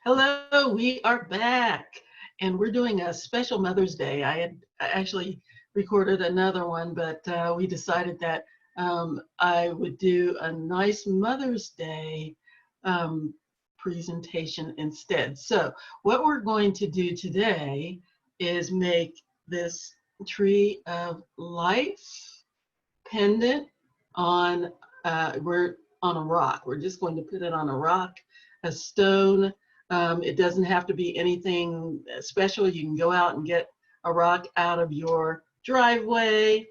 Hello, we are back, and we're doing a special Mother's Day. I actually recorded another one, but we decided that I would do a nice Mother's Day um, presentation instead. So what we're going to do today is make this tree of life pendant on, we're on a rock. We're just going to put it on a rock, a stone. It doesn't have to be anything special. You can go out and get a rock out of your driveway,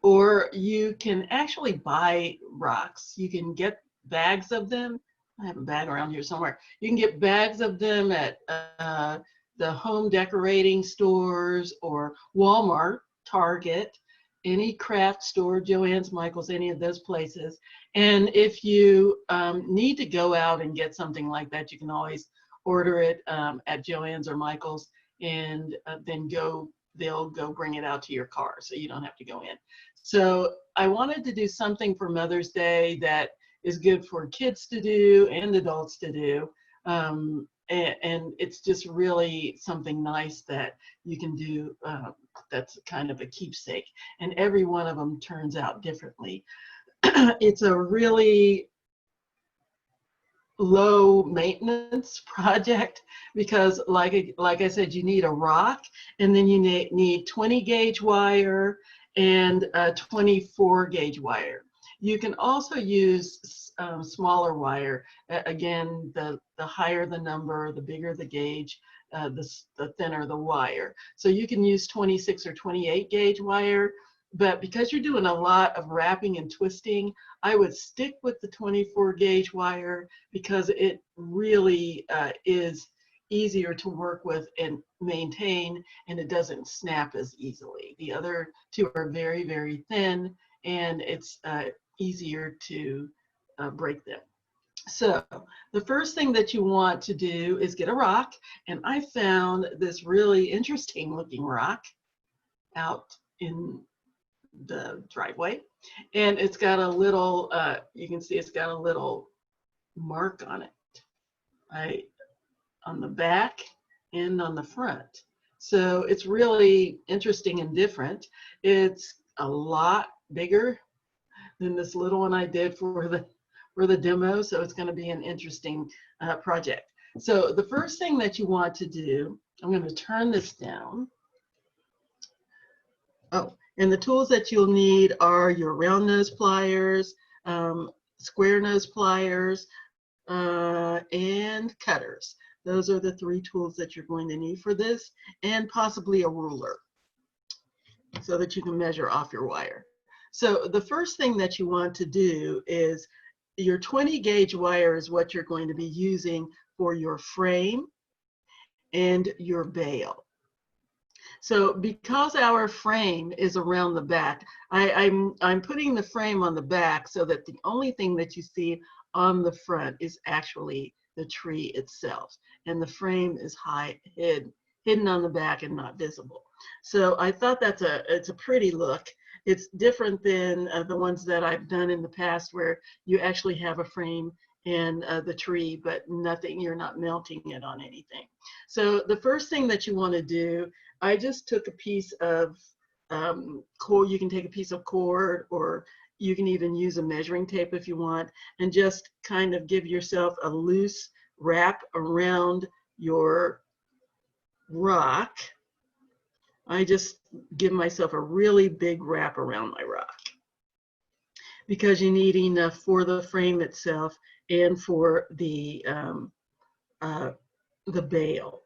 or you can actually buy rocks. You can get bags of them. I have a bag around here somewhere. You can get bags of them at the home decorating stores or Walmart, Target, any craft store, Joann's, Michael's, any of those places. And if you need to go out and get something like that, you can always order it at Joann's or Michael's, and then they'll go bring it out to your car, so you don't have to go in. So I wanted to do something for Mother's Day that is good for kids to do and adults to do. And it's just really something nice that you can do that's kind of a keepsake. And every one of them turns out differently. It's a really low maintenance project because like I said, you need a rock, and then you need 20 gauge wire and 24 gauge wire. You can also use smaller wire. Again, the higher the number, the bigger the gauge, the thinner the wire. So you can use 26 or 28 gauge wire, but because you're doing a lot of wrapping and twisting, I would stick with the 24 gauge wire because it really is easier to work with and maintain, and it doesn't snap as easily. The other two are very, very thin, and it's easier to break them. So the first thing that you want to do is get a rock, and I found this really interesting looking rock out in the driveway, and it's got a little you can see it's got a little mark on it, on the back and on the front. So it's really interesting and different. It's a lot bigger than this little one I did for the demo, so it's going to be an interesting project. So the first thing that you want to do, I'm going to turn this down. Oh, and the tools that you'll need are your round nose pliers, square nose pliers, and cutters. Those are the three tools that you're going to need for this, and possibly a ruler so that you can measure off your wire. So the first thing that you want to do is your 20 gauge wire is what you're going to be using for your frame and your bail. So because our frame is around the back, I'm putting the frame on the back so that the only thing that you see on the front is actually the tree itself, and the frame is hidden on the back and not visible. So I thought it's a pretty look. It's different than the ones that I've done in the past where you actually have a frame and the tree, but nothing, you're not melting it on anything. So the first thing that you want to do, I just took a piece of cord. You can take a piece of cord, or you can even use a measuring tape if you want, and just kind of give yourself a loose wrap around your rock. I just give myself a really big wrap around my rock because you need enough for the frame itself and for the bail.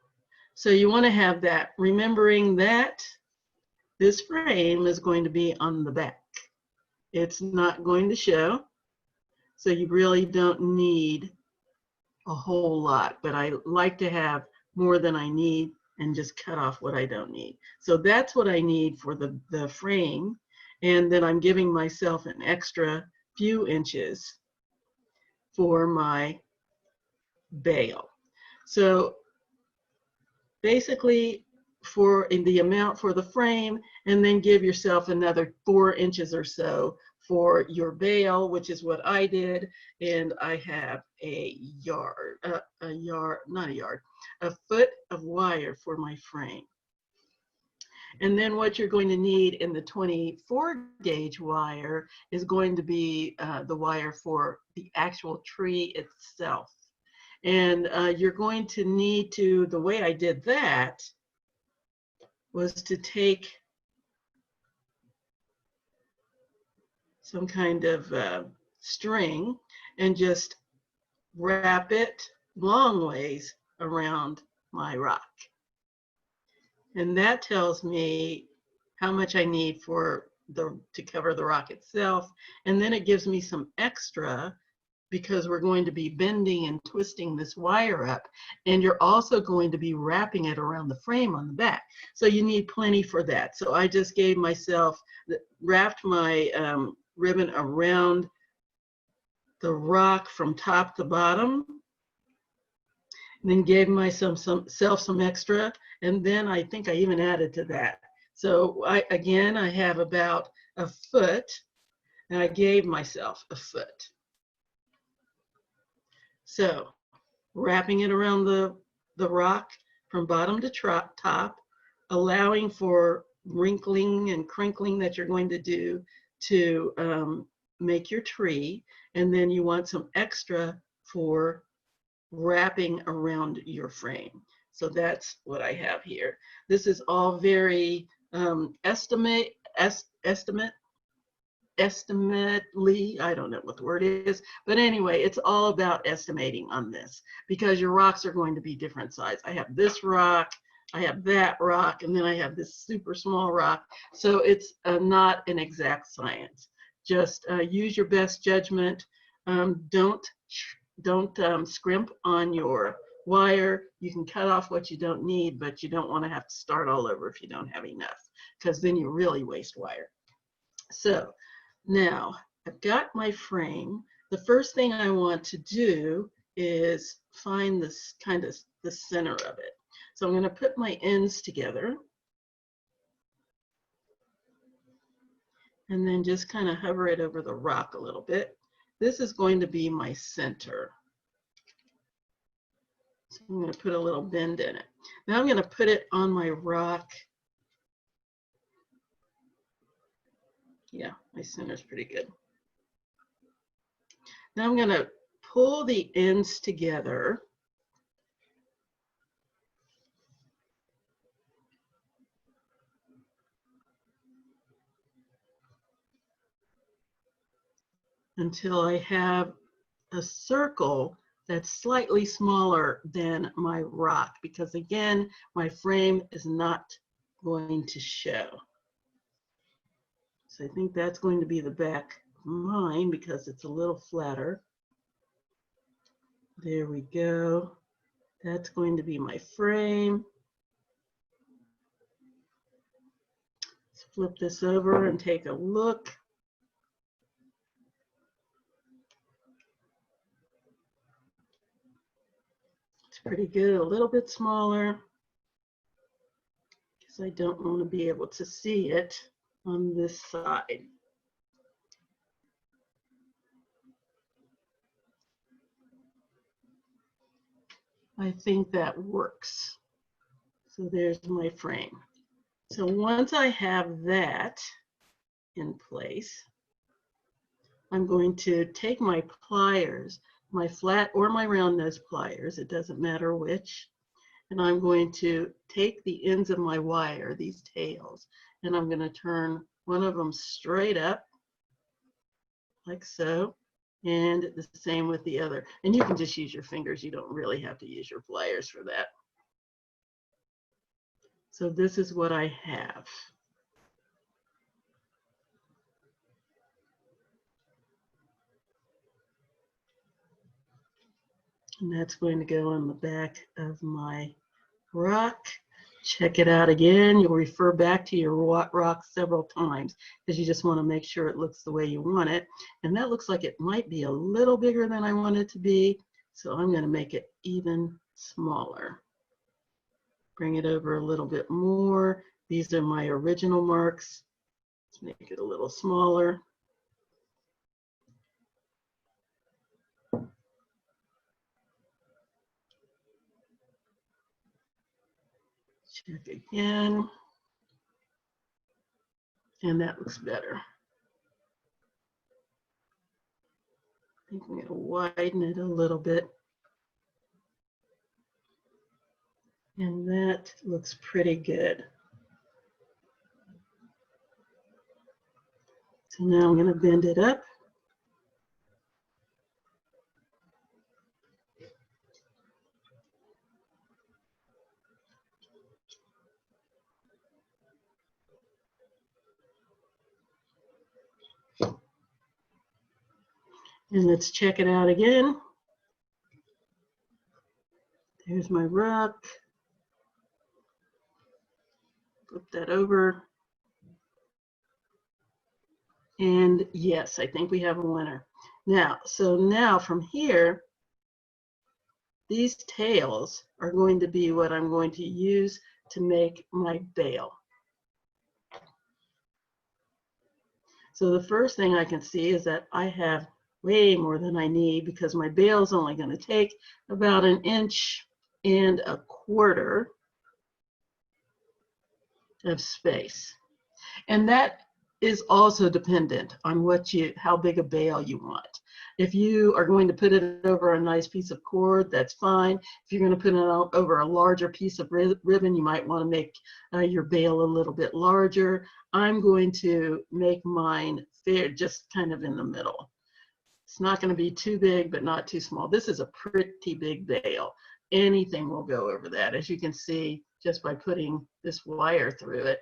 So you want to have that, remembering that this frame is going to be on the back. It's not going to show, so you really don't need a whole lot, but I like to have more than I need and just cut off what I don't need. So that's what I need for the frame, and then I'm giving myself an extra few inches for my bail. So basically in the amount for the frame, and then give yourself another 4 inches or so for your bale, which is what I did, and I have a foot of wire for my frame. And then what you're going to need in the 24 gauge wire is going to be the wire for the actual tree itself. And you're going to need to, the way I did that was to take some kind of string and just wrap it long ways around my rock. And that tells me how much I need for to cover the rock itself. And then it gives me some extra because we're going to be bending and twisting this wire up. And you're also going to be wrapping it around the frame on the back. So you need plenty for that. So I just gave myself, wrapped my ribbon around the rock from top to bottom, and then gave myself some extra, and then I think I even added to that. So again, I have about a foot, and I gave myself a foot. So wrapping it around the rock from bottom to top, allowing for wrinkling and crinkling that you're going to do to make your tree, and then you want some extra for wrapping around your frame. So that's what I have here. This is all very estimately, I don't know what the word is, but anyway, it's all about estimating on this because your rocks are going to be different size. I have this rock, I have that rock, and then I have this super small rock. So it's not an exact science. Just use your best judgment. Don't scrimp on your wire. You can cut off what you don't need, but you don't want to have to start all over if you don't have enough, because then you really waste wire. So now I've got my frame. The first thing I want to do is find this kind of the center of it. So I'm going to put my ends together and then just kind of hover it over the rock a little bit. This is going to be my center. So I'm going to put a little bend in it. Now I'm going to put it on my rock. Yeah, my center's pretty good. Now I'm going to pull the ends together. Until I have a circle that's slightly smaller than my rock, because again, my frame is not going to show. So I think that's going to be the back of mine because it's a little flatter. There we go. That's going to be my frame. Let's flip this over and take a look. Pretty good, a little bit smaller because I don't want to be able to see it on this side. I think that works. So there's my frame. So once I have that in place, I'm going to take my pliers, my flat or my round nose pliers, it doesn't matter which, and I'm going to take the ends of my wire, these tails, and I'm going to turn one of them straight up, like so, and the same with the other. And you can just use your fingers. You don't really have to use your pliers for that. So this is what I have. And that's going to go on the back of my rock. Check it out again. You'll refer back to your rock several times because you just want to make sure it looks the way you want it. And that looks like it might be a little bigger than I want it to be. So I'm going to make it even smaller. Bring it over a little bit more. These are my original marks. Let's make it a little smaller. Check again. And that looks better. I think I'm going to widen it a little bit. And that looks pretty good. So now I'm going to bend it up. And let's check it out again. There's my rock. Flip that over. And yes, I think we have a winner. Now, so now from here, these tails are going to be what I'm going to use to make my bail. So the first thing I can see is that I have way more than I need because my bail is only going to take about 1.25 inches of space. And that is also dependent on how big a bail you want. If you are going to put it over a nice piece of cord, that's fine. If you're going to put it over a larger piece of ribbon, you might want to make your bail a little bit larger. I'm going to make mine fair, just kind of in the middle. It's not going to be too big, but not too small. This is a pretty big bail. Anything will go over that, as you can see just by putting this wire through it,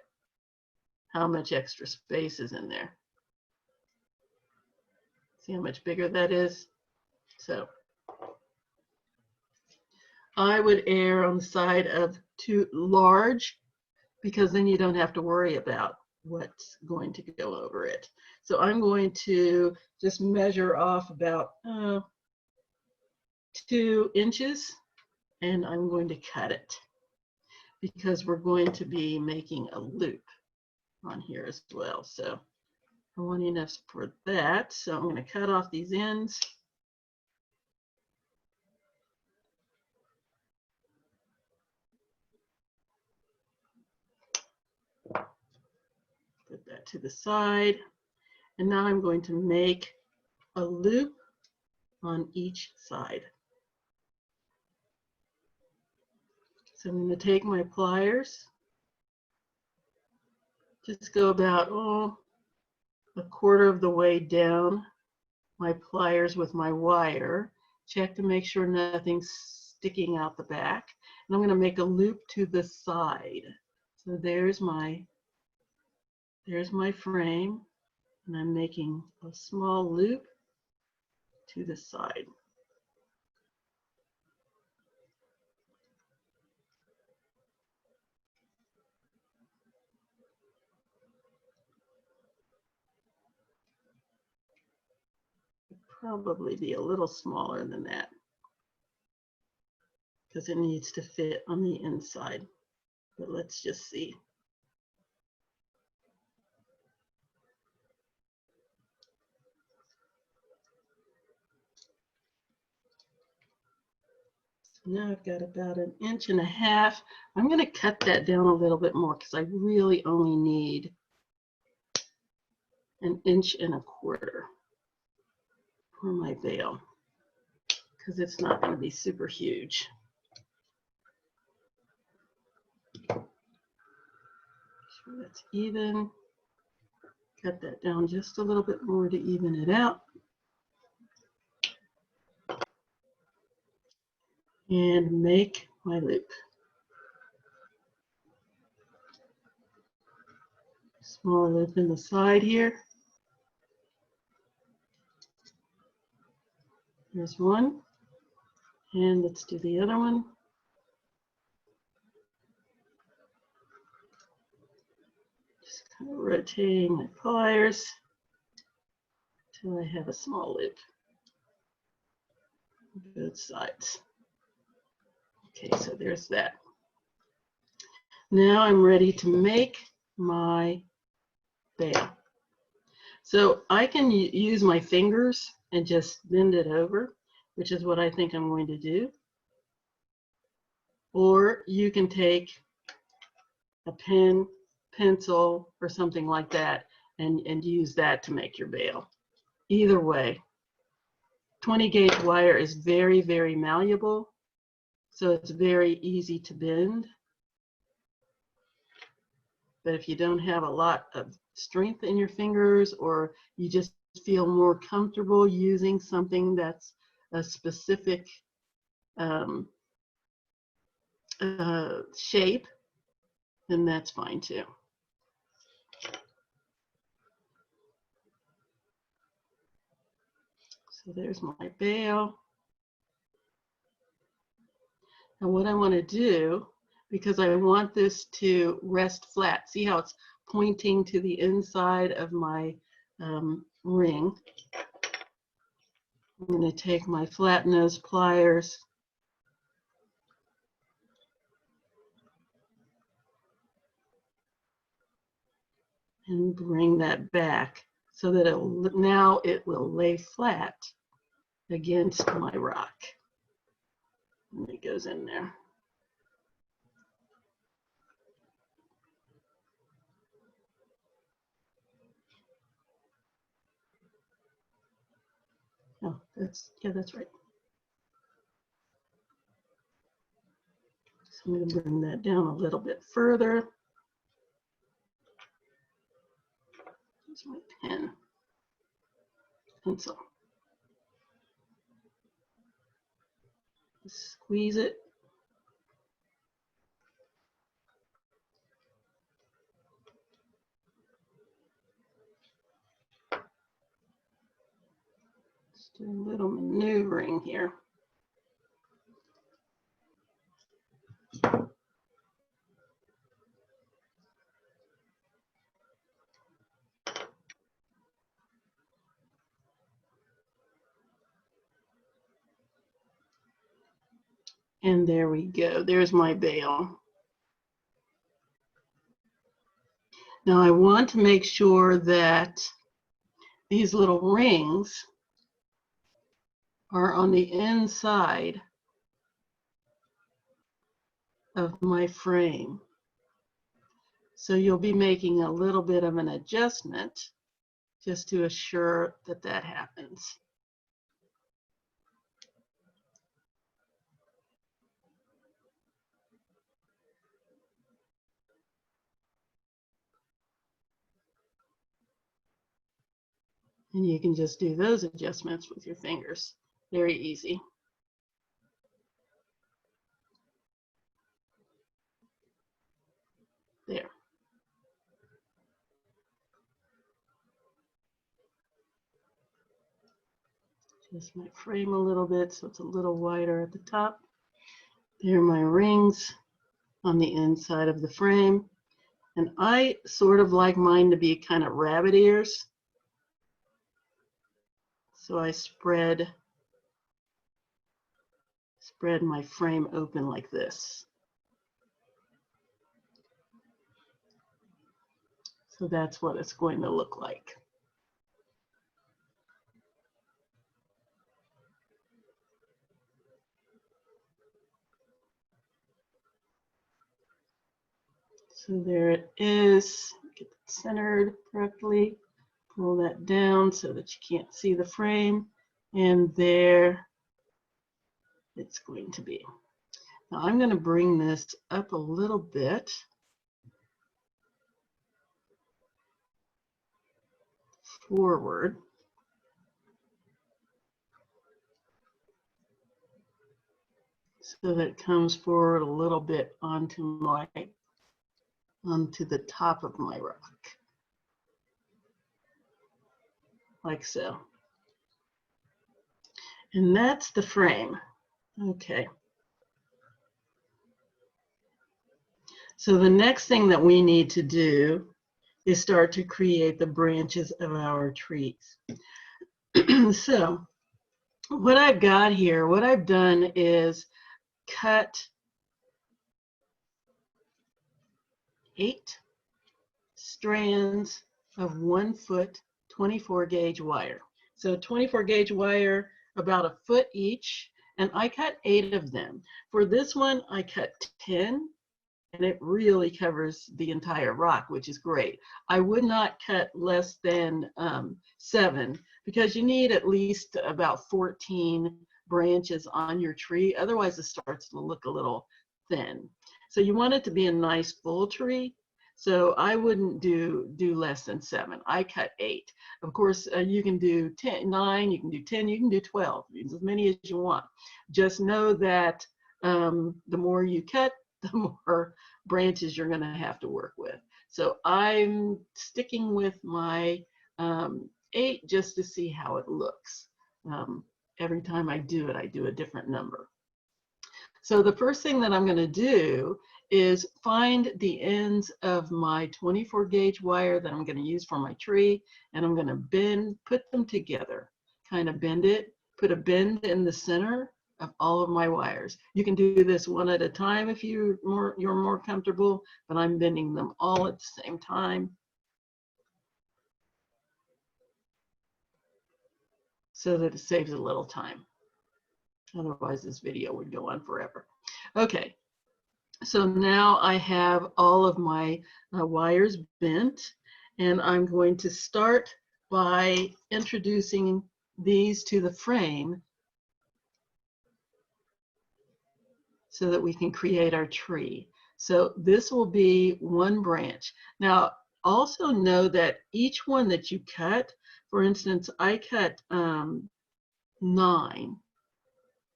how much extra space is in there. See how much bigger that is? So I would err on the side of too large, because then you don't have to worry about what's going to go over it. So I'm going to just measure off about 2 inches, and I'm going to cut it because we're going to be making a loop on here as well. So I want enough for that. So I'm going to cut off these ends. Put that to the side. And now I'm going to make a loop on each side. So I'm going to take my pliers, just go about 1/4 of the way down my pliers with my wire, check to make sure nothing's sticking out the back, and I'm going to make a loop to the side. So there's my frame, and I'm making a small loop to the side. Probably be a little smaller than that because it needs to fit on the inside, but let's just see. So now I've got about 1.5 inches. I'm going to cut that down a little bit more because I really only need 1.25 inches for my bail, because it's not going to be super huge. Make sure that's even. Cut that down just a little bit more to even it out. And make my loop. Small loop in the side here. There's one. And let's do the other one. Just kind of rotating my pliers until I have a small loop on both sides. Okay, so there's that. Now I'm ready to make my bail. So I can use my fingers and just bend it over, which is what I think I'm going to do. Or you can take a pen, pencil, or something like that, and use that to make your bail. Either way, 20 gauge wire is very, very malleable, so it's very easy to bend. But if you don't have a lot of strength in your fingers, or you just feel more comfortable using something that's a specific shape, then that's fine too. So there's my bail. And what I want to do, because I want this to rest flat, see how it's pointing to the inside of my ring. I'm going to take my flat nose pliers and bring that back so that now it will lay flat against my rock. And it goes in there. Oh, that's right. So I'm going to bring that down a little bit further. Here's my pen, pencil. Squeeze it. Just do a little maneuvering here. And there we go. There's my bail. Now I want to make sure that these little rings are on the inside of my frame. So you'll be making a little bit of an adjustment just to assure that that happens. And you can just do those adjustments with your fingers. Very easy. There. Just my frame a little bit so it's a little wider at the top. There are my rings on the inside of the frame. And I sort of like mine to be kind of rabbit ears. So I spread my frame open like this. So that's what it's going to look like. So there it is. Get it centered correctly. Pull that down so that you can't see the frame. And there it's going to be. Now I'm going to bring this up a little bit. Forward. So that it comes forward a little bit onto the top of my rock. Like so. And that's the frame. Okay. So the next thing that we need to do is start to create the branches of our trees. So what I've got here, what I've done is cut 8 strands of 1 foot 24 gauge wire. So 24 gauge wire, about a foot each, and I cut 8 of them. For this one, I cut 10 and it really covers the entire rock, which is great. I would not cut less than 7 because you need at least about 14 branches on your tree. Otherwise, it starts to look a little thin. So you want it to be a nice full tree. So I wouldn't do less than 7. I cut 8. Of course, you can do 10, 9, you can do 10, you can do 12, as many as you want. Just know that the more you cut, the more branches you're going to have to work with. So I'm sticking with my 8 just to see how it looks. Every time I do it, I do a different number. So the first thing that I'm going to do is find the ends of my 24 gauge wire that I'm going to use for my tree, and I'm going to put them together, kind of bend it, put a bend in the center of all of my wires. You can do this one at a time if you're more comfortable, but I'm bending them all at the same time so that it saves a little time. Otherwise, this video would go on forever. Okay. So now I have all of my wires bent, and I'm going to start by introducing these to the frame so that we can create our tree. So this will be one branch. Now, also know that each one that you cut, for instance, I cut 9.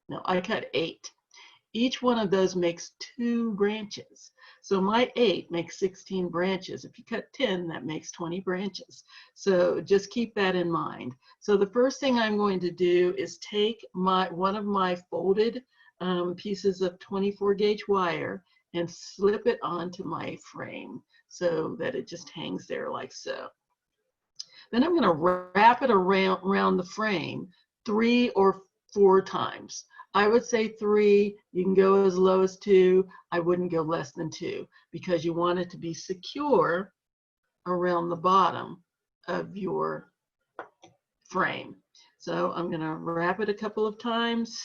No, I cut 8. Each one of those makes 2 branches. So my 8 makes 16 branches. If you cut 10, that makes 20 branches. So just keep that in mind. So the first thing I'm going to do is take one of my folded pieces of 24 gauge wire and slip it onto my frame so that it just hangs there like so. Then I'm going to wrap it around the frame 3 or 4 times. I would say 3. You can go as low as 2. I wouldn't go less than 2 because you want it to be secure around the bottom of your frame. So I'm going to wrap it a couple of times.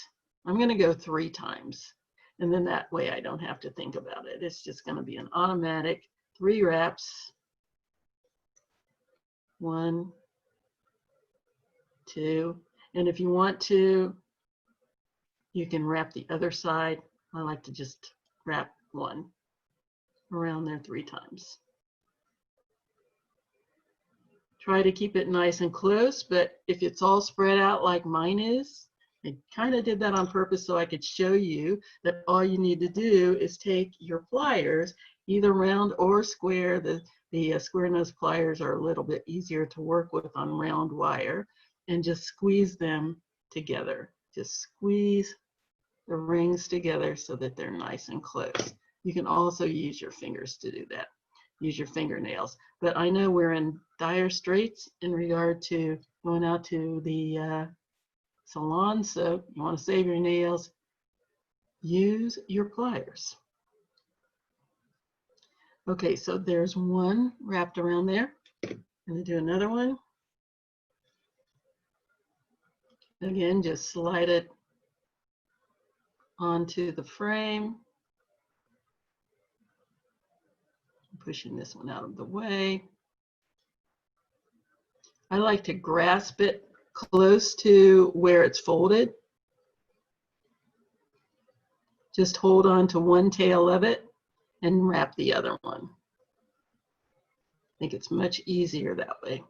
I'm going to go 3 times. And then that way I don't have to think about it. It's just going to be an automatic 3 wraps. 1, 2. And if you want to, you can wrap the other side. I like to just wrap 1 around there 3 times. Try to keep it nice and close, but if it's all spread out like mine is, I kind of did that on purpose so I could show you that all you need to do is take your pliers, either round or square. The square nose pliers are a little bit easier to work with on round wire, and just squeeze them together. Just squeeze the rings together so that they're nice and close. You can also use your fingers to do that. Use your fingernails. But I know we're in dire straits in regard to going out to the salon, so you want to save your nails, use your pliers. Okay, so there's one wrapped around there. I'm going to do another one. Again, just slide it onto the frame. Pushing this one out of the way. I like to grasp it close to where it's folded. Just hold on to one tail of it and wrap the other one. I think it's much easier that way.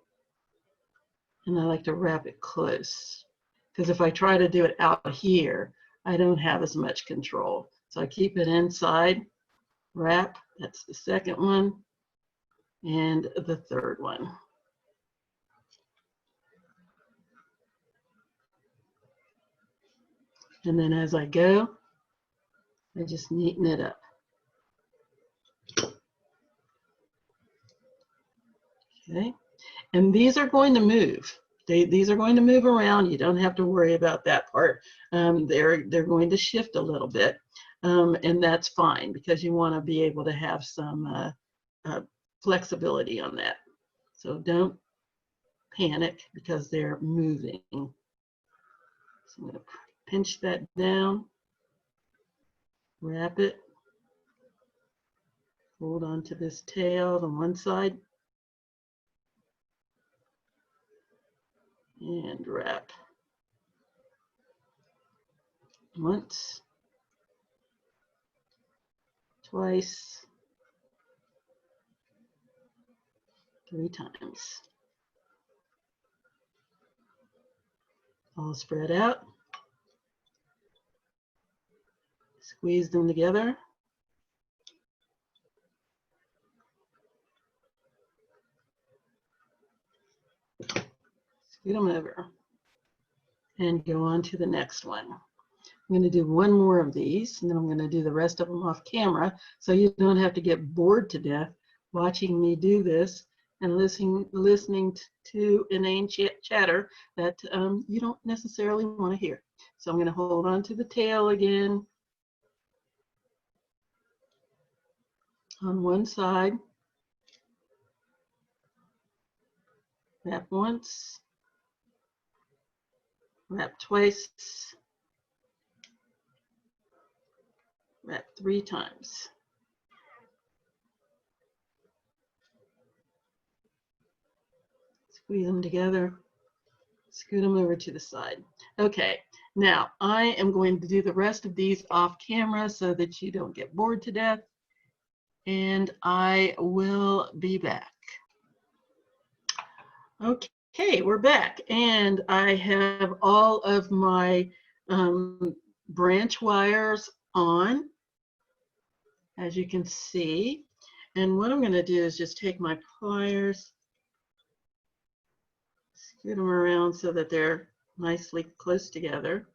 And I like to wrap it close, because if I try to do it out here, I don't have as much control. So I keep it inside, wrap, that's the second one, and the third one. And then as I go, I just neaten it up. Okay, and these are going to move. These are going to move around. You don't have to worry about that part. They're going to shift a little bit, and that's fine because you want to be able to have some flexibility on that. So don't panic because they're moving. So I'm going to pinch that down, wrap it, Hold on to this tail on one side and wrap once, twice, 3 times. All spread out. Squeeze them together. Scoot them over and go on to the next one. I'm going to do one more of these, and then I'm going to do the rest of them off camera, so you don't have to get bored to death watching me do this and listening to inane chatter that you don't necessarily want to hear. So I'm going to hold on to the tail again on one side, wrap once, wrap twice, wrap 3 times. Squeeze them together, scoot them over to the side. Okay, now I am going to do the rest of these off camera so that you don't get bored to death, and I will be back. Okay, we're back, and I have all of my branch wires on, as you can see. And what I'm going to do is just take my pliers, scoot them around so that they're nicely close together.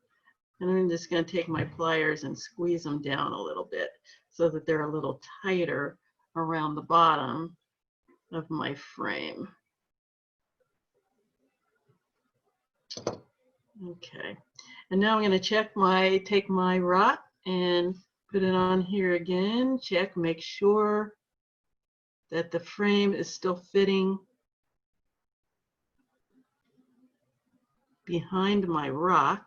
And I'm just going to take my pliers and squeeze them down a little bit so that they're a little tighter around the bottom of my frame. Okay, and now I'm going to take my rod and put it on here again, check, make sure that the frame is still fitting behind my rock.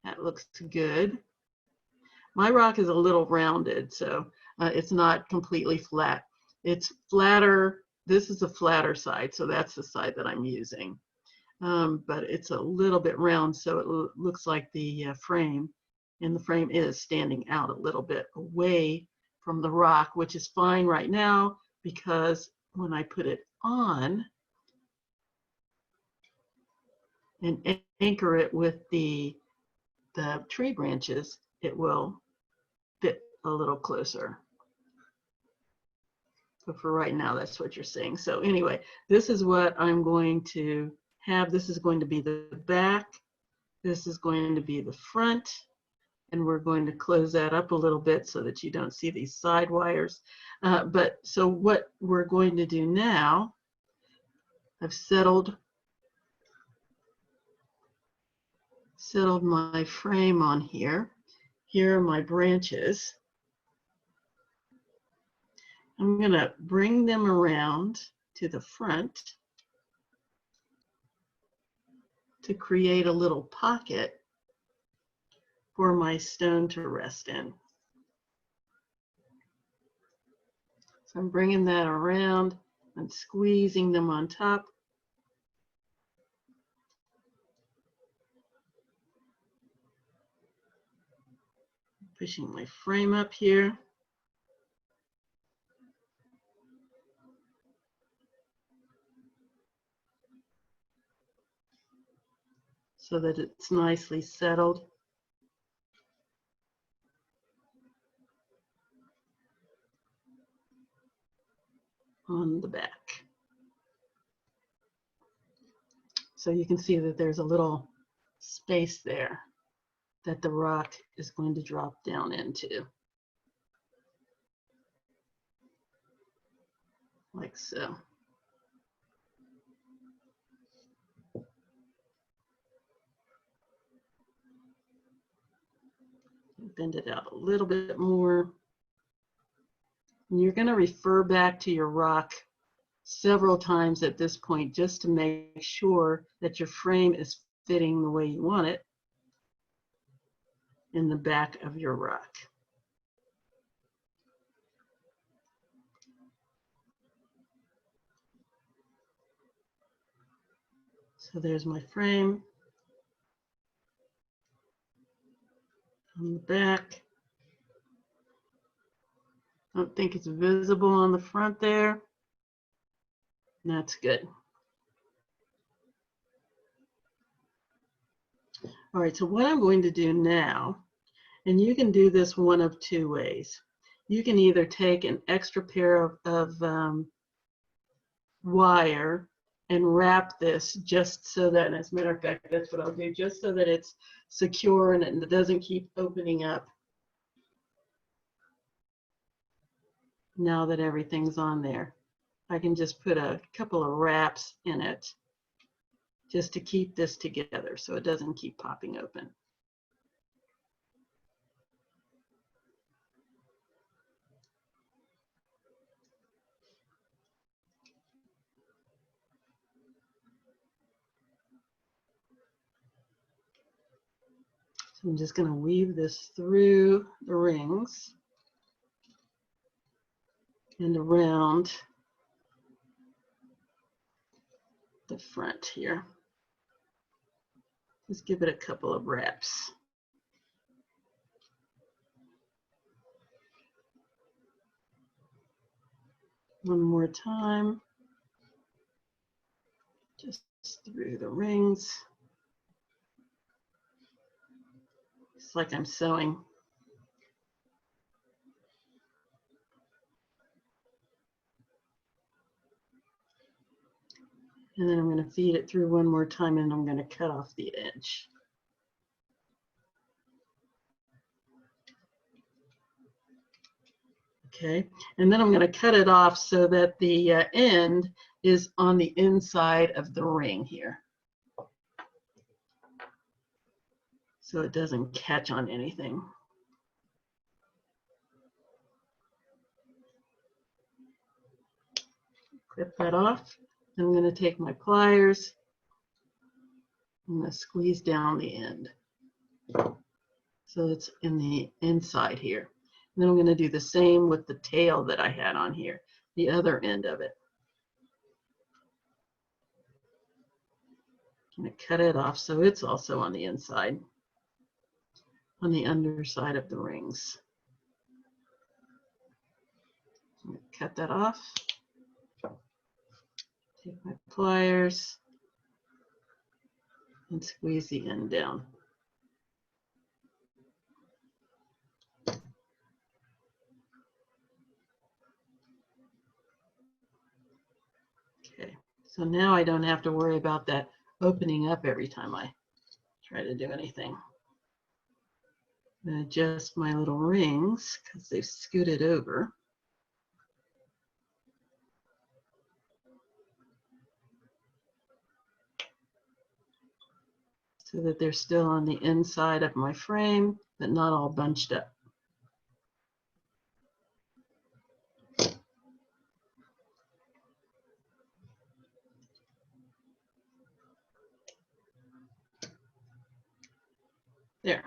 That looks good. My rock is a little rounded, so it's not completely flat. It's flatter. This is the flatter side, so that's the side that I'm using. But it's a little bit round, so it looks like the frame, and the frame is standing out a little bit away from the rock, which is fine right now, because when I put it on and anchor it with the tree branches, it will fit a little closer. So for right now, that's what you're seeing. So anyway, this is what I'm going to have. This is going to be the back. This is going to be the front. And we're going to close that up a little bit so that you don't see these side wires. So what we're going to do now, I've settled my frame on here. Here are my branches. I'm going to bring them around to the front to create a little pocket for my stone to rest in. So I'm bringing that around and squeezing them on top. Pushing my frame up here. So that it's nicely settled. On the back. So you can see that there's a little space there that the rock is going to drop down into. Like so. Bend it out a little bit more. And you're going to refer back to your rock several times at this point just to make sure that your frame is fitting the way you want it in the back of your rock. So there's my frame on the back. I don't think it's visible on the front there. That's good. All right, so what I'm going to do now, and you can do this one of two ways. You can either take an extra pair of wire and wrap this just so that, and as a matter of fact, that's what I'll do, just so that it's secure and it doesn't keep opening up now that everything's on there. I can just put a couple of wraps in it just to keep this together so it doesn't keep popping open. So I'm just going to weave this through the rings and around the front here. Just give it a couple of wraps. One more time, just through the rings. It's like I'm sewing. And then I'm going to feed it through one more time and I'm going to cut off the edge. Okay, and then I'm going to cut it off so that the end is on the inside of the ring here, so it doesn't catch on anything. Clip that off. I'm going to take my pliers. I'm going to squeeze down the end so it's in the inside here. And then I'm going to do the same with the tail that I had on here, the other end of it. I'm going to cut it off so it's also on the inside, on the underside of the rings. I'm going to cut that off. Take my pliers and squeeze the end down. Okay, so now I don't have to worry about that opening up every time I try to do anything. I'm going to adjust my little rings because they've scooted over. So that they're still on the inside of my frame, but not all bunched up. There.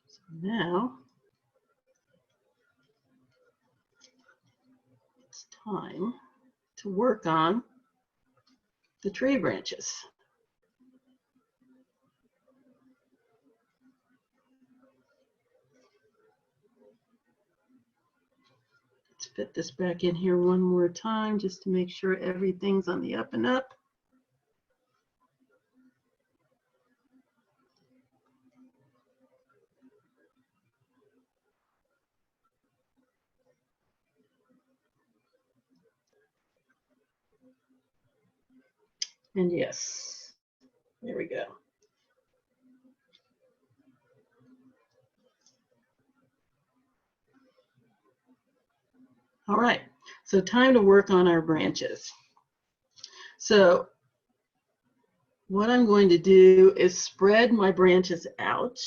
So now it's time to work on the tree branches. Let's fit this back in here one more time just to make sure everything's on the up and up. And yes, there we go. All right, so time to work on our branches. So what I'm going to do is spread my branches out.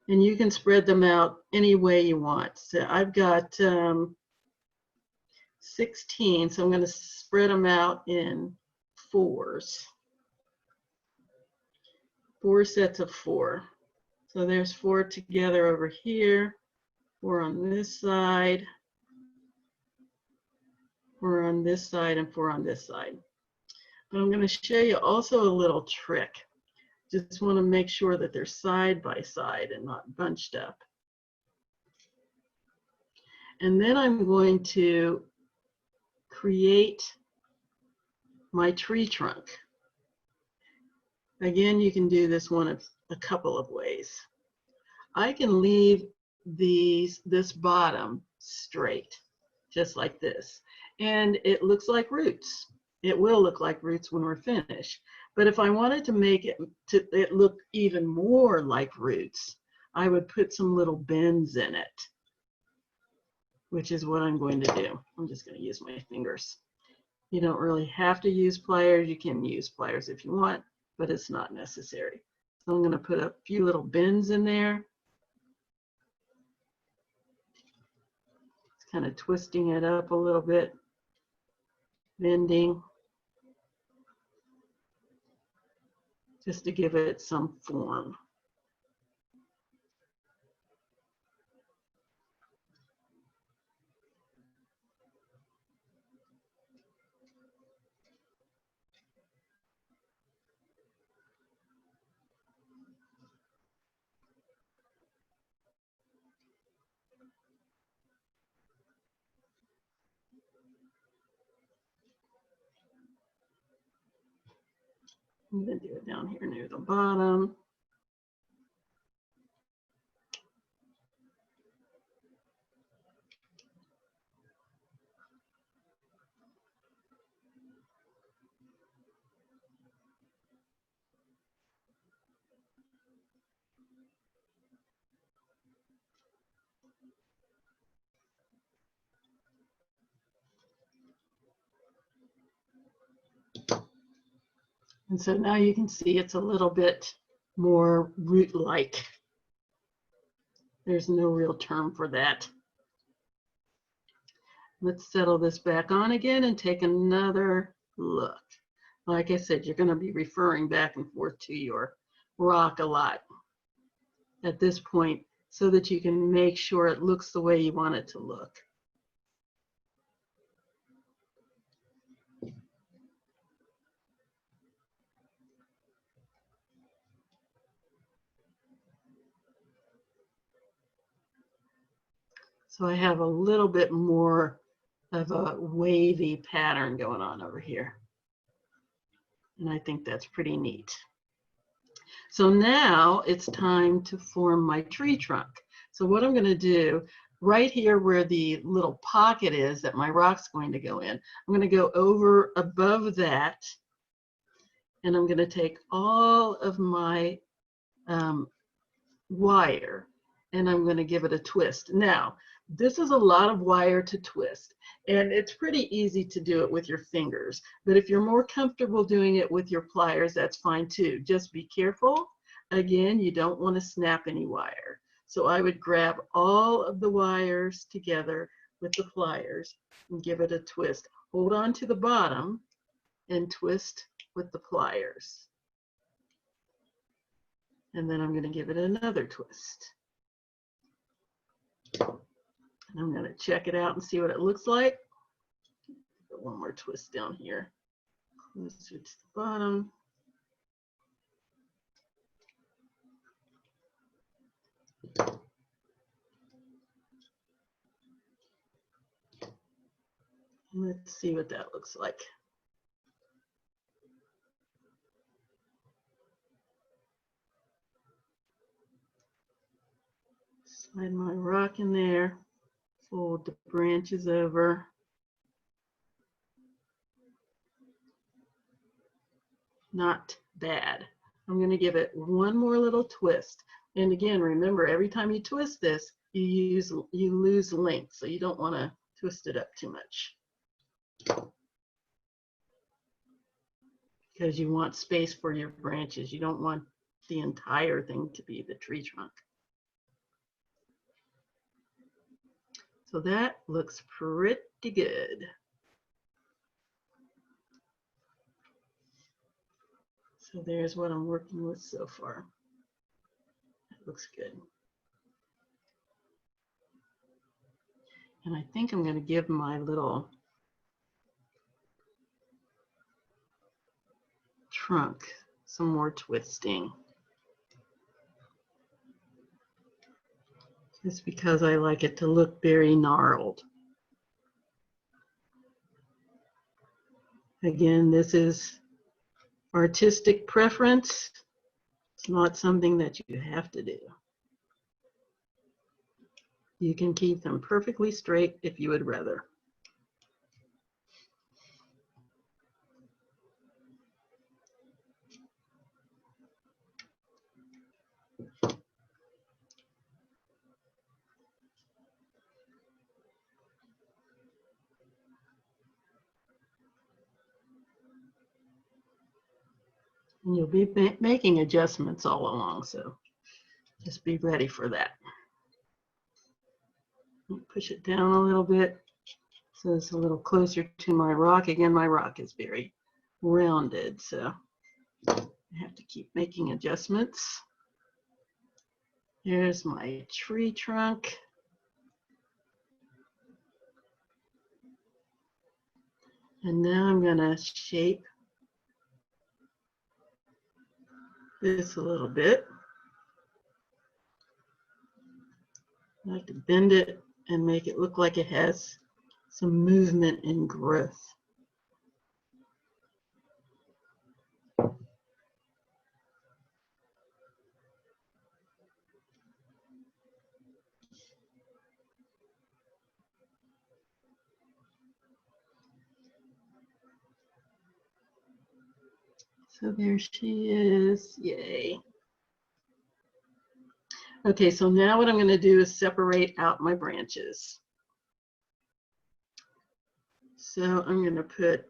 And you can spread them out any way you want. So I've got 16, so I'm going to spread them out in fours. 4 sets of 4. So there's 4 together over here, 4 on this side, 4 on this side and 4 on this side. But I'm going to show you also a little trick. Just want to make sure that they're side by side and not bunched up. And then I'm going to create my tree trunk. Again, you can do this one of a couple of ways. I can leave this bottom straight, just like this. And it looks like roots. It will look like roots when we're finished. But if I wanted to make it look even more like roots, I would put some little bends in it, which is what I'm going to do. I'm just going to use my fingers. You don't really have to use pliers. You can use pliers if you want, but it's not necessary. So I'm going to put a few little bends in there. Kind of twisting it up a little bit, bending, just to give it some form. I'm going to do it down here near the bottom. And so now you can see it's a little bit more root-like. There's no real term for that. Let's settle this back on again and take another look. Like I said, you're going to be referring back and forth to your rock a lot at this point so that you can make sure it looks the way you want it to look. So I have a little bit more of a wavy pattern going on over here. And I think that's pretty neat. So now it's time to form my tree trunk. So what I'm going to do, right here where the little pocket is that my rock's going to go in, I'm going to go over above that, and I'm going to take all of my wire, and I'm going to give it a twist. Now, this is a lot of wire to twist, and it's pretty easy to do it with your fingers. But if you're more comfortable doing it with your pliers, that's fine too. Just be careful. Again, you don't want to snap any wire. So I would grab all of the wires together with the pliers and give it a twist. Hold on to the bottom and twist with the pliers. And then I'm going to give it another twist. And I'm going to check it out and see what it looks like. Put one more twist down here, closer to the bottom. Let's see what that looks like. Slide my rock in there, fold the branches over. Not bad. I'm going to give it one more little twist. And again, remember, every time you twist this, you lose length, so you don't want to twist it up too much, because you want space for your branches. You don't want the entire thing to be the tree trunk. So that looks pretty good. So there's what I'm working with so far. That looks good. And I think I'm going to give my little trunk some more twisting. Just because I like it to look very gnarled. Again, this is artistic preference. It's not something that you have to do. You can keep them perfectly straight if you would rather. And you'll be making adjustments all along, so just be ready for that. Push it down a little bit so it's a little closer to my rock. Again, my rock is very rounded, so I have to keep making adjustments. Here's my tree trunk. And now I'm going to shape this a little bit. I like to bend it and make it look like it has some movement and growth. So there she is, yay. Okay, so now what I'm going to do is separate out my branches. So I'm going to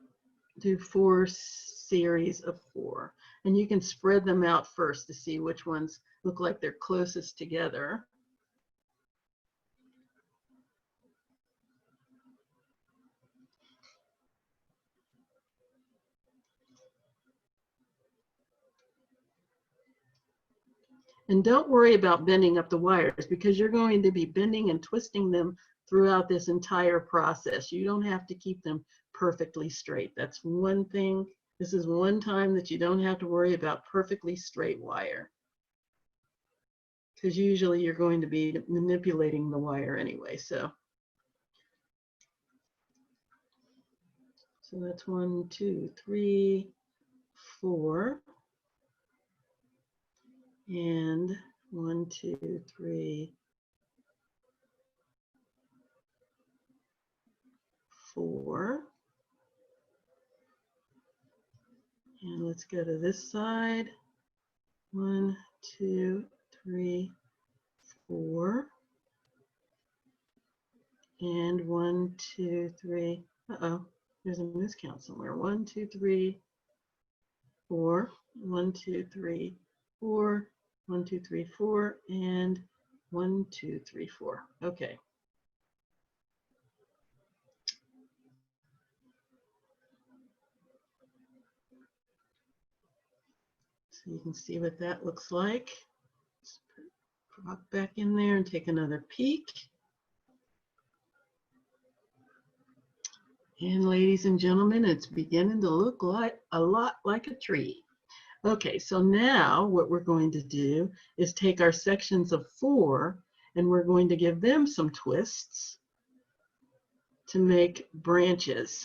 do 4 series of 4. And you can spread them out first to see which ones look like they're closest together. And don't worry about bending up the wires because you're going to be bending and twisting them throughout this entire process. You don't have to keep them perfectly straight. That's one thing. This is one time that you don't have to worry about perfectly straight wire, because usually you're going to be manipulating the wire anyway. So that's 1, 2, 3, 4. And 1, 2, 3, 4. And let's go to this side. 1, 2, 3, 4. And 1, 2, 3. Uh-oh, there's a miscount somewhere. 1, 2, 3, 4. 1, 2, 3, 4. 1, 2, 3, 4. And 1, 2, 3, 4. Okay. So you can see what that looks like. Let's put rock back in there and take another peek. And ladies and gentlemen, it's beginning to look like a lot like a tree. Okay, so now what we're going to do is take our sections of 4 and we're going to give them some twists to make branches.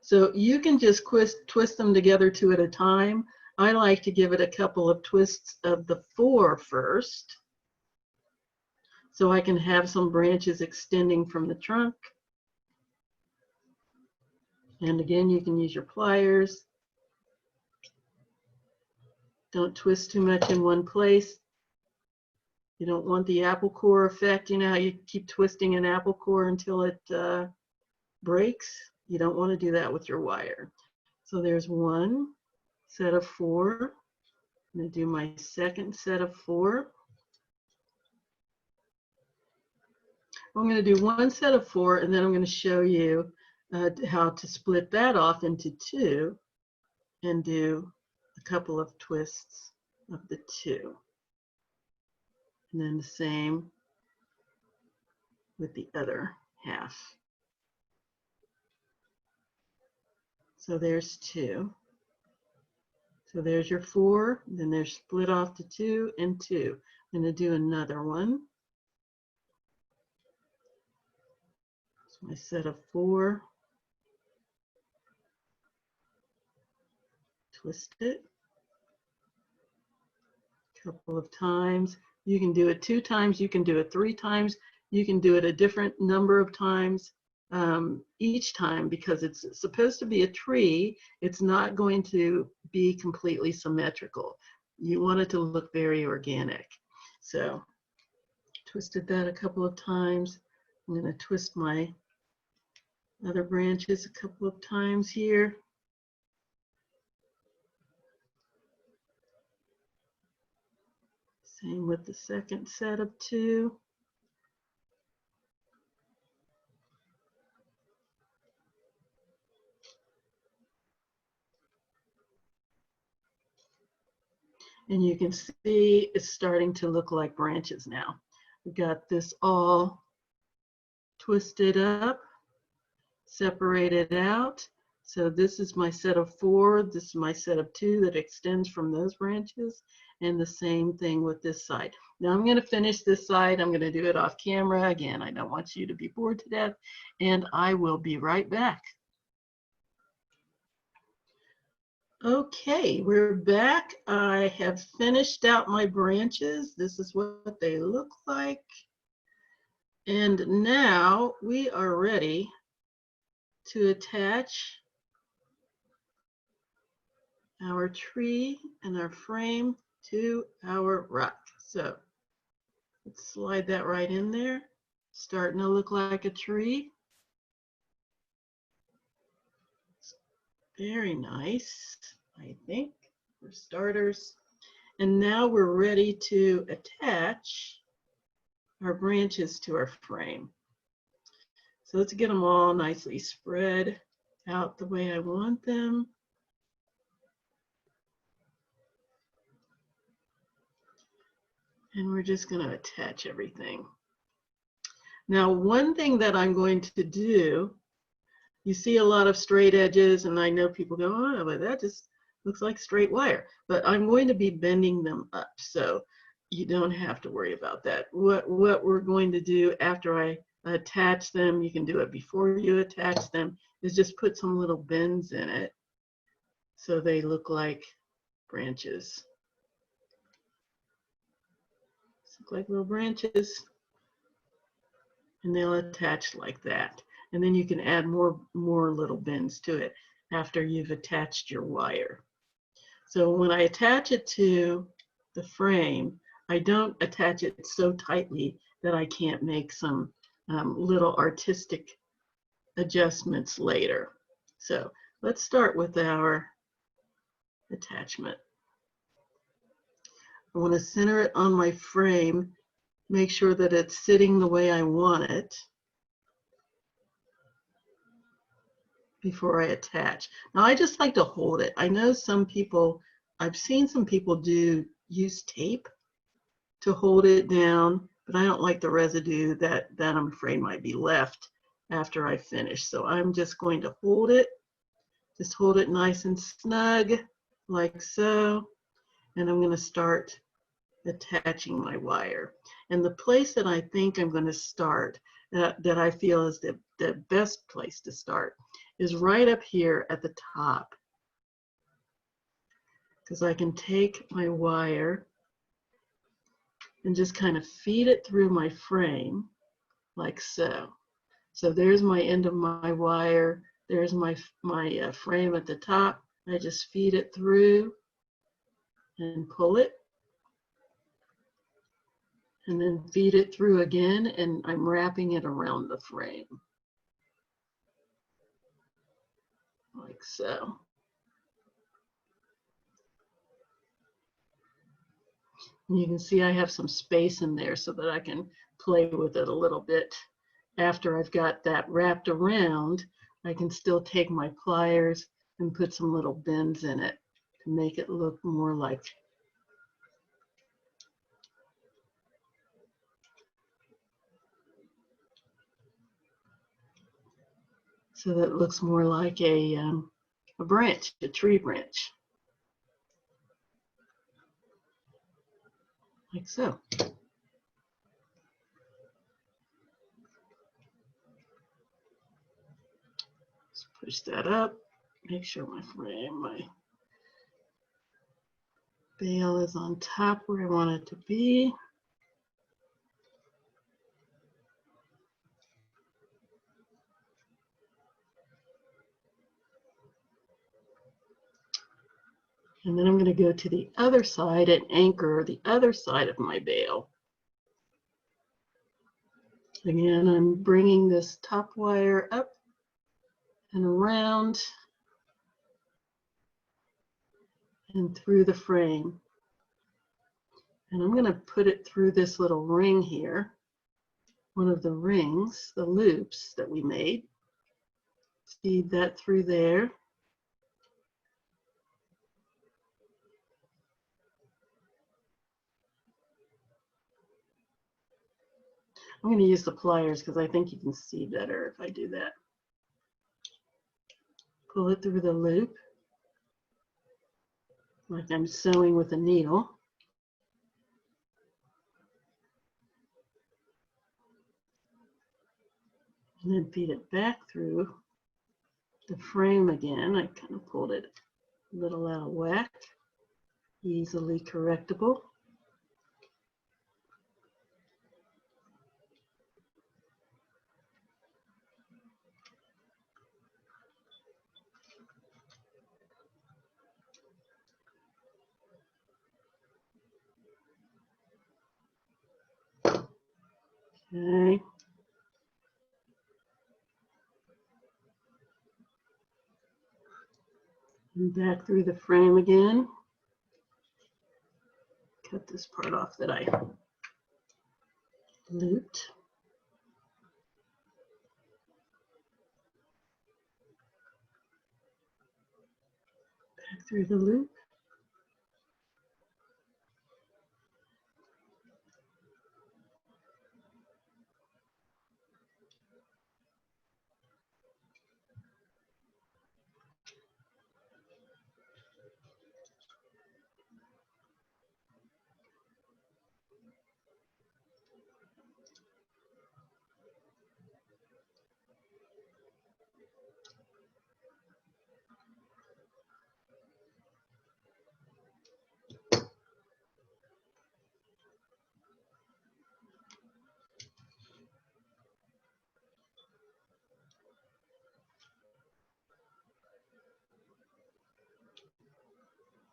So you can just twist them together 2 at a time. I like to give it a couple of twists of the 4 first, so I can have some branches extending from the trunk. And again, you can use your pliers. Don't twist too much in one place. You don't want the apple core effect. You know how you keep twisting an apple core until it breaks? You don't want to do that with your wire. So there's 1 set of 4. I'm going to do my second set of 4. I'm going to do 1 set of 4, and then I'm going to show you how to split that off into 2 and do a couple of twists of the 2. And then the same with the other half. So there's 2. So there's your 4, then they're split off to 2 and 2. I'm going to do another one. So my set of 4. Twist it a couple of times. You can do it 2 times, you can do it 3 times, you can do it a different number of times each time, because it's supposed to be a tree. It's not going to be completely symmetrical. You want it to look very organic. So twisted that a couple of times. I'm going to twist my other branches a couple of times here. Same with the second set of 2. And you can see it's starting to look like branches now. We've got this all twisted up, separated out. So this is my set of 4, this is my set of 2 that extends from those branches, and the same thing with this side. Now I'm going to finish this side. I'm going to do it off camera. Again, I don't want you to be bored to death, and I will be right back. Okay, we're back. I have finished out my branches. This is what they look like. And now we are ready to attach our tree and our frame to our rock. So let's slide that right in there. Starting to look like a tree. Very nice, I think, for starters. And now we're ready to attach our branches to our frame. So let's get them all nicely spread out the way I want them. And we're just going to attach everything. Now, one thing that I'm going to do, you see a lot of straight edges, and I know people go, oh, but that just looks like straight wire. But I'm going to be bending them up, so you don't have to worry about that. What we're going to do after I attach them, you can do it before you attach them, is just put some little bends in it so they look like branches. Look like little branches, and they'll attach like that. And then you can add more little bends to it after you've attached your wire. So when I attach it to the frame, I don't attach it so tightly that I can't make some little artistic adjustments later. So let's start with our attachment. I want to center it on my frame, make sure that it's sitting the way I want it before I attach. Now I just like to hold it. I know some people, I've seen some people use tape to hold it down, but I don't like the residue that I'm afraid might be left after I finish. So I'm just going to hold it, just hold it nice and snug like so, and I'm going to start attaching my wire. And the place that I think I'm going to start, that I feel is the best place to start, is right up here at the top, because I can take my wire and just kind of feed it through my frame like so. So there's my end of my wire, there's my frame at the top. I just feed it through and pull it, and then feed it through again, and I'm wrapping it around the frame like so. And you can see I have some space in there so that I can play with it a little bit. After I've got that wrapped around, I can still take my pliers and put some little bends in it to make it look more like so that it looks more like a a branch, a tree branch, like so. Let's push that up, make sure my bale is on top where I want it to be. And then I'm going to go to the other side and anchor the other side of my bale. Again, I'm bringing this top wire up and around and through the frame. And I'm going to put it through this little ring here, one of the rings, the loops that we made. Feed that through there. I'm going to use the pliers because I think you can see better if I do that. Pull it through the loop, like I'm sewing with a needle. And then feed it back through the frame again. I kind of pulled it a little out of whack, easily correctable. Okay. And back through the frame again. Cut this part off that I looped. Back through the loop.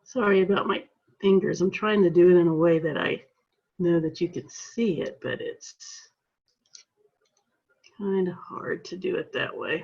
Sorry about my fingers. I'm trying to do it in a way that I know that you can see it, but it's kind of hard to do it that way.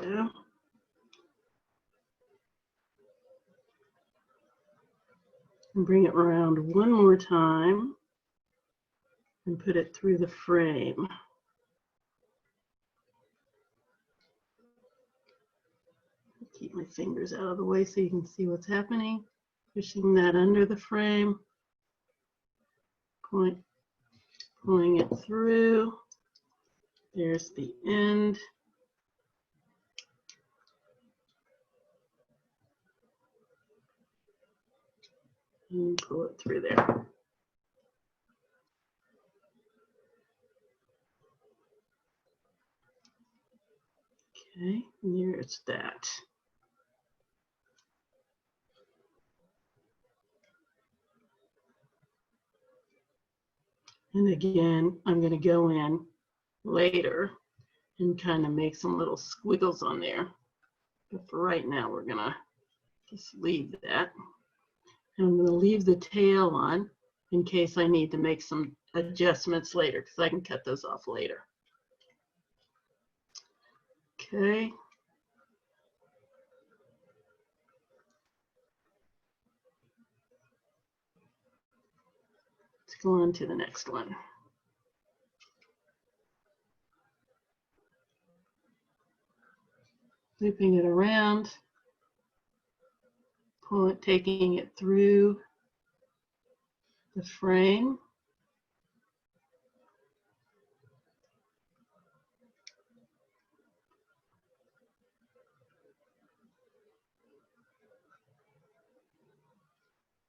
Yeah. And bring it around one more time and put it through the frame. Keep my fingers out of the way so you can see what's happening. Pushing that under the frame, pulling it through. There's the end. And pull it through there. Okay, and there's that. And again, I'm going to go in later and kind of make some little squiggles on there. But for right now, we're going to just leave that. And I'm going to leave the tail on in case I need to make some adjustments later, because I can cut those off later. Okay. Go on to the next one. Looping it around, pull it, taking it through the frame.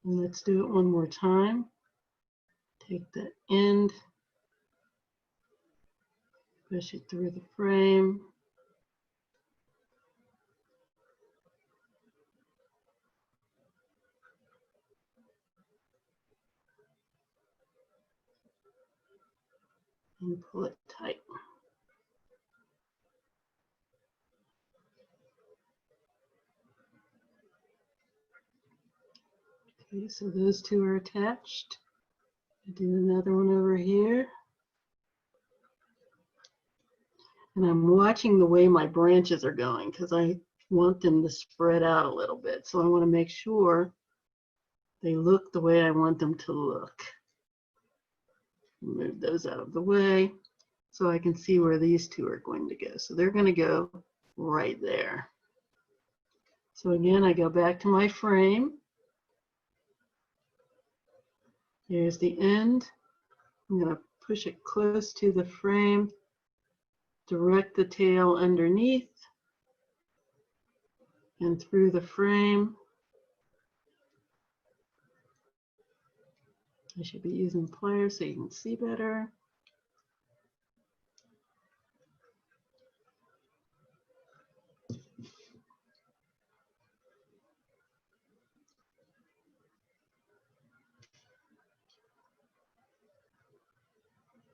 And let's do it one more time. Take the end, push it through the frame. And pull it tight. Okay, so those two are attached. I'll do another one over here. And I'm watching the way my branches are going because I want them to spread out a little bit. So I want to make sure they look the way I want them to look. Move those out of the way so I can see where these two are going to go. So they're going to go right there. So again, I go back to my frame. Here's the end. I'm going to push it close to the frame, direct the tail underneath and through the frame. I should be using pliers so you can see better.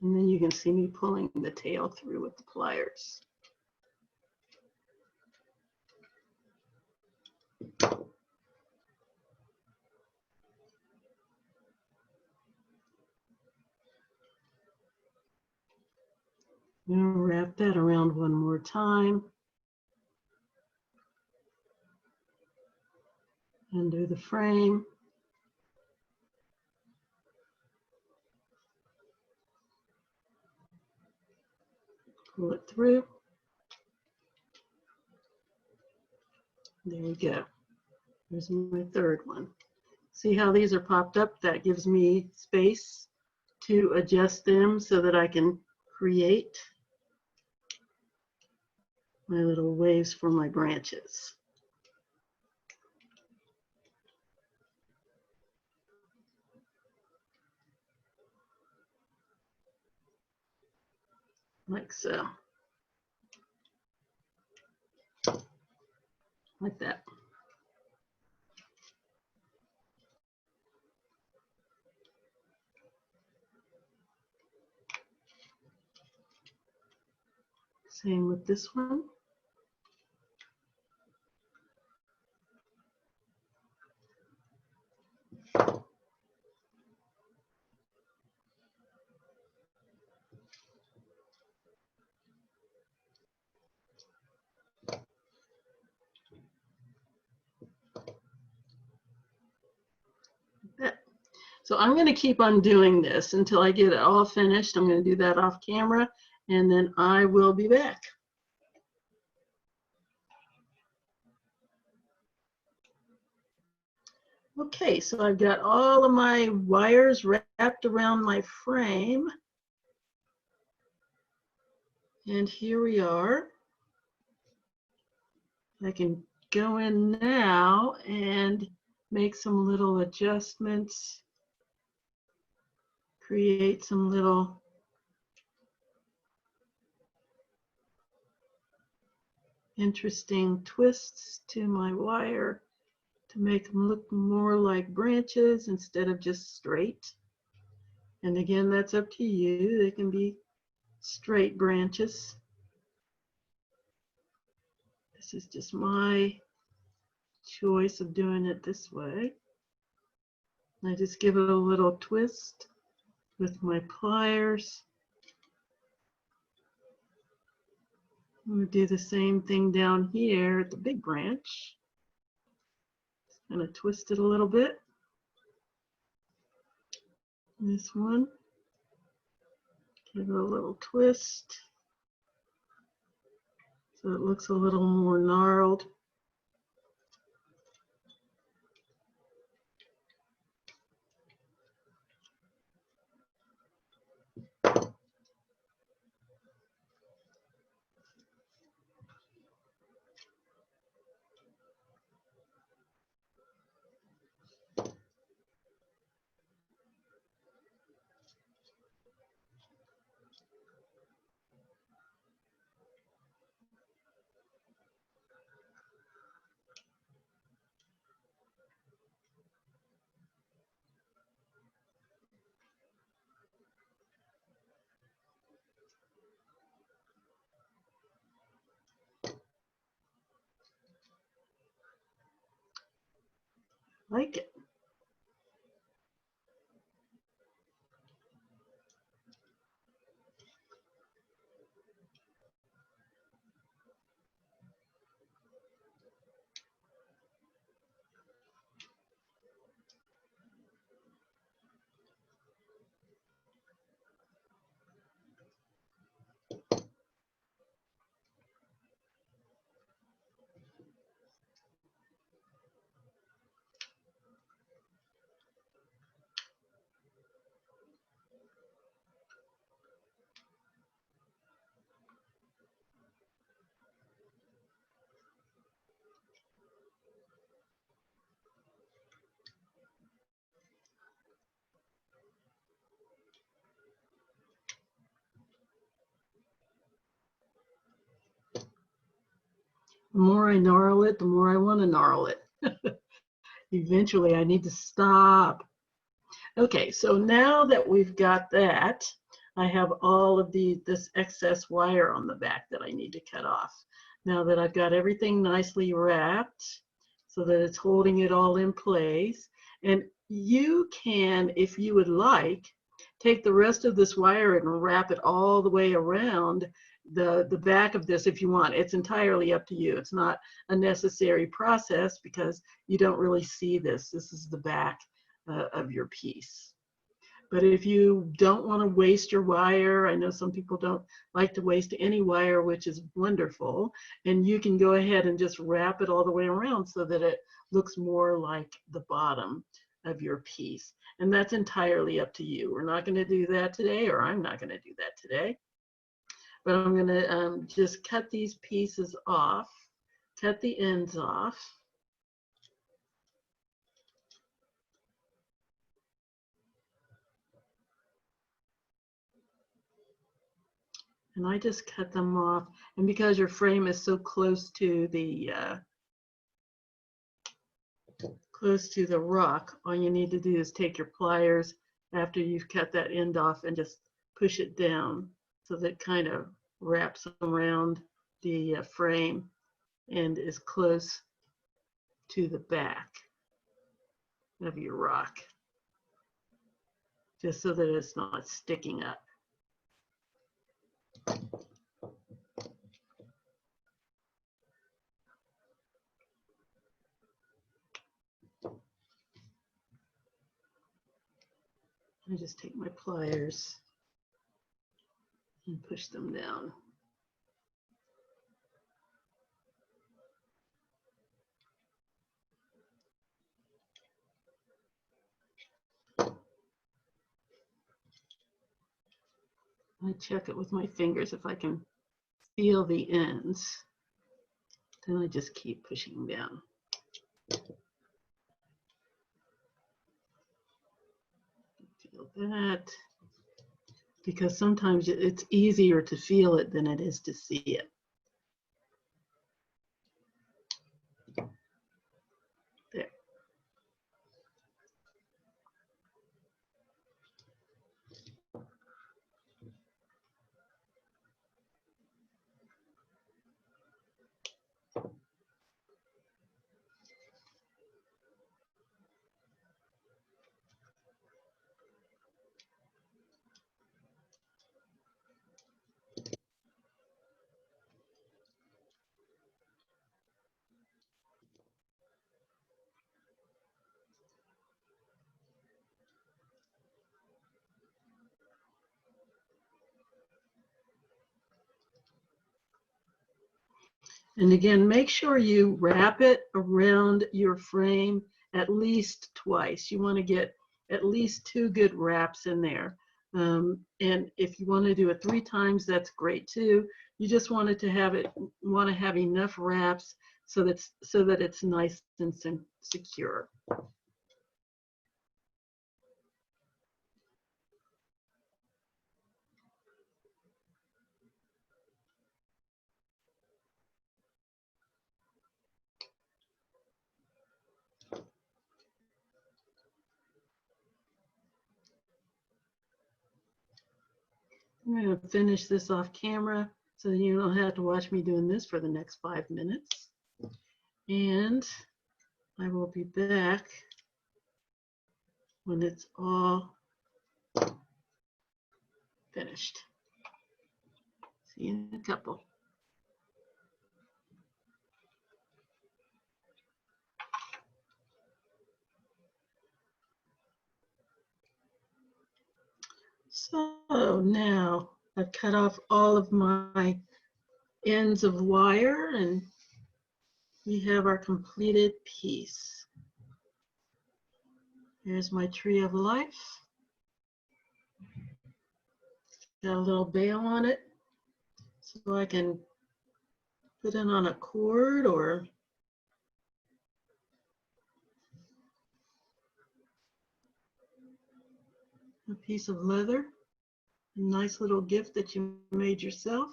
And then you can see me pulling the tail through with the pliers. Now wrap that around one more time. Under the frame. Pull it through. There we go. There's my third one. See how these are popped up? That gives me space to adjust them so that I can create my little waves for my branches. Like so. Like that. Same with this one. So I'm going to keep on doing this until I get it all finished. I'm going to do that off camera and then I will be back. Okay, so I've got all of my wires wrapped around my frame. And here we are. I can go in now and make some little adjustments, create some little interesting twists to my wire to make them look more like branches instead of just straight. And again, that's up to you. They can be straight branches. This is just my choice of doing it this way. I just give it a little twist with my pliers. I'm going to do the same thing down here at the big branch. Just going to twist it a little bit. This one, give it a little twist so it looks a little more gnarled. Like it. The more I gnarl it, the more I want to gnarl it. Eventually, I need to stop. Okay, so now that we've got that, I have all of this excess wire on the back that I need to cut off. Now that I've got everything nicely wrapped so that it's holding it all in place, and you can, if you would like, take the rest of this wire and wrap it all the way around the back of this if you want. It's entirely up to you. It's not a necessary process because you don't really see this. This is the back of your piece. But if you don't want to waste your wire, I know some people don't like to waste any wire, which is wonderful, and you can go ahead and just wrap it all the way around so that it looks more like the bottom of your piece. And that's entirely up to you. We're not going to do that today, or I'm not going to do that today. But I'm going to just cut these pieces off, cut the ends off. And I just cut them off. And because your frame is so close to the rock, all you need to do is take your pliers after you've cut that end off and just push it down so that it kind of wraps around the frame and is close to the back of your rock, just so that it's not sticking up. I just take my pliers and push them down. I check it with my fingers if I can feel the ends. Then I just keep pushing down. Feel that. Because sometimes it's easier to feel it than it is to see it. There. And again, make sure you wrap it around your frame at least twice. You want to get at least 2 good wraps in there. And if you want to do it 3 times, that's great too. You just want to have enough wraps so that it's nice and secure. I'm going to finish this off camera so you don't have to watch me doing this for the next 5 minutes. And I will be back when it's all finished. See you in a couple. So now I've cut off all of my ends of wire and we have our completed piece. Here's my tree of life. Got a little bail on it so I can put it on a cord or a piece of leather. A nice little gift that you made yourself.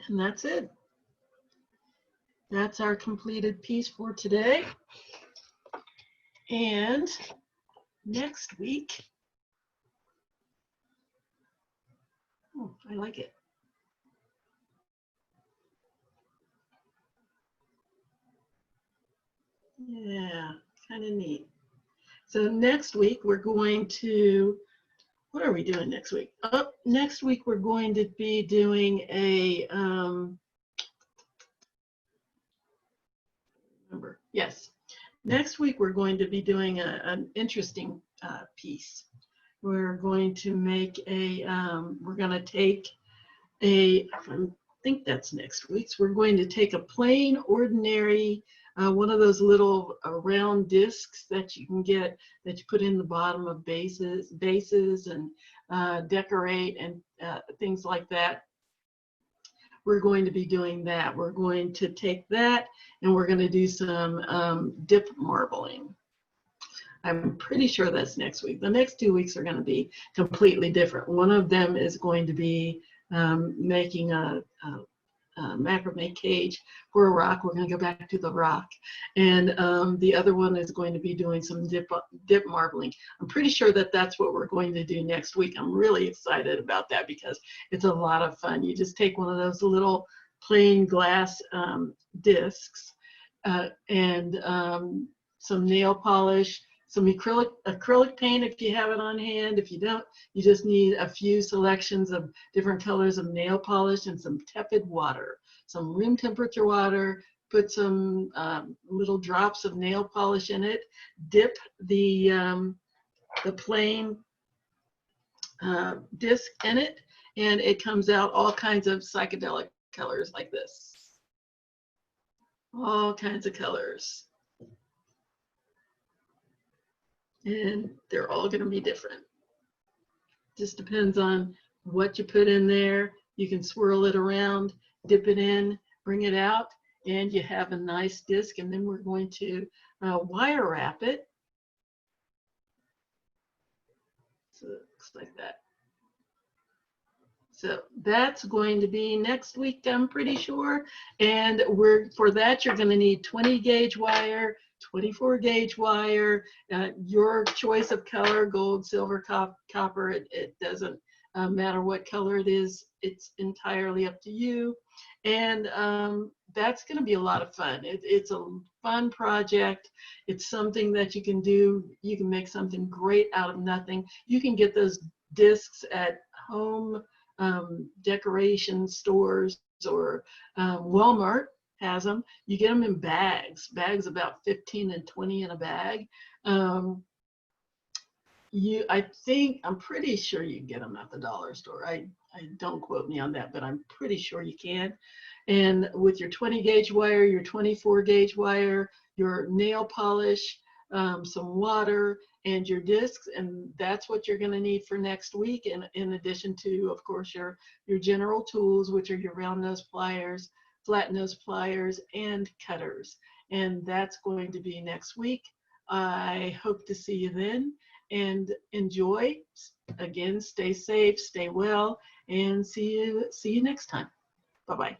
And that's it. That's our completed piece for today. And next week, oh, I like it. Yeah, kind of neat. So next week we're going to, what are we doing next week? Next week we're going to be doing a, yes. Next week we're going to be doing an interesting piece. We're going to make a, we're going to take a, I think that's next week. So we're going to take a plain, ordinary, one of those little round discs that you can get, that you put in the bottom of bases and decorate and things like that. We're going to be doing that. We're going to take that and we're going to do some dip marbling. I'm pretty sure that's next week. The next 2 weeks are going to be completely different. One of them is going to be making a macrame cage for a rock. We're going to go back to the rock. And the other one is going to be doing some dip marbling. I'm pretty sure that that's what we're going to do next week. I'm really excited about that because it's a lot of fun. You just take one of those little plain glass discs and some nail polish, some acrylic paint if you have it on hand. If you don't, you just need a few selections of different colors of nail polish and some tepid water, some room temperature water. Put some little drops of nail polish in it. Dip the plain disc in it, and it comes out all kinds of psychedelic colors like this. All kinds of colors. And they're all going to be different. Just depends on what you put in there. You can swirl it around, dip it in, bring it out, and you have a nice disc. And then we're going to wire wrap it. So it looks like that. So that's going to be next week, I'm pretty sure. And for that, you're going to need 20 gauge wire, 24 gauge wire, your choice of color, gold, silver, copper. It doesn't matter what color it is. It's entirely up to you. And that's going to be a lot of fun. It's a fun project. It's something that you can do. You can make something great out of nothing. You can get those discs at home decoration stores, or Walmart has them. You get them in bags about 15 and 20 in a bag. I'm pretty sure you can get them at the dollar store. don't quote me on that, but I'm pretty sure you can. And with your 20 gauge wire, your 24 gauge wire, your nail polish, some water, and your discs, and that's what you're going to need for next week. And in addition to, of course, your general tools, which are your round nose pliers, flat nose pliers, and cutters. And that's going to be next week. I hope to see you then, and enjoy. Again, stay safe, stay well, and see you next time. Bye-bye.